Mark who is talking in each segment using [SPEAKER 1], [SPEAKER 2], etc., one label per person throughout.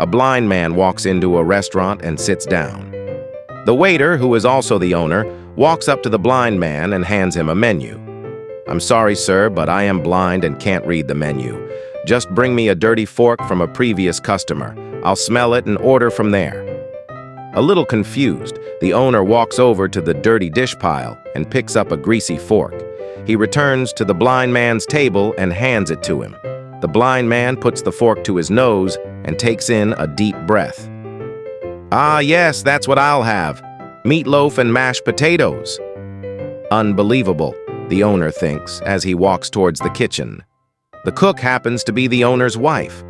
[SPEAKER 1] A blind man walks into a restaurant and sits down. The waiter, who is also the owner, walks up to the blind man and hands him a menu. "I'm sorry, sir, but I am blind and can't read the menu. Just bring me a dirty fork from a previous customer. I'll smell it and order from there." A little confused, the owner walks over to the dirty dish pile and picks up a greasy fork. He returns to the blind man's table and hands it to him. The blind man puts the fork to his nose and takes in a deep breath. "Ah, yes, that's what I'll have. Meatloaf and mashed potatoes." Unbelievable, the owner thinks as he walks towards the kitchen. The cook happens to be the owner's wife.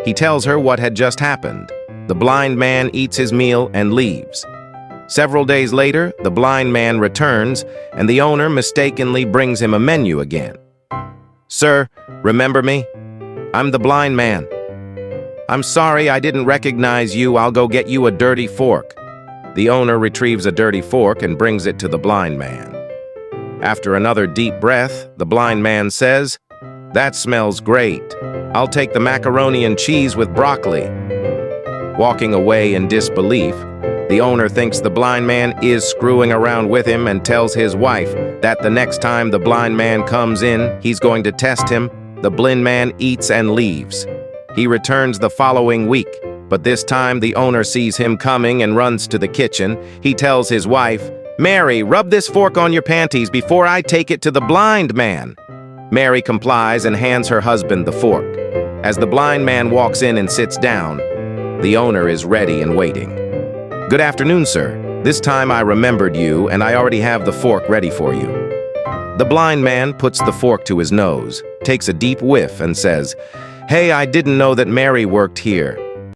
[SPEAKER 1] He tells her what had just happened. The blind man eats his meal and leaves. Several days later, the blind man returns, and the owner mistakenly brings him a menu again. "Sir, remember me? I'm the blind man. I'm sorry I didn't recognize you. I'll go get you a dirty fork." The owner retrieves a dirty fork and brings it to the blind man. After another deep breath, the blind man says, "That smells great. I'll take the macaroni and cheese with broccoli." Walking away in disbelief, the owner thinks the blind man is screwing around with him and tells his wife that the next time the blind man comes in, he's going to test him. The blind man eats and leaves. He returns the following week, but this time the owner sees him coming and runs to the kitchen. He tells his wife, "Mary, rub this fork on your panties before I take it to the blind man." Mary complies and hands her husband the fork. As the blind man walks in and sits down, the owner is ready and waiting. "Good afternoon, sir. This time I remembered you, and I already have the fork ready for you." The blind man puts the fork to his nose, takes a deep whiff, and says, "Hey, I didn't know that Mary worked here.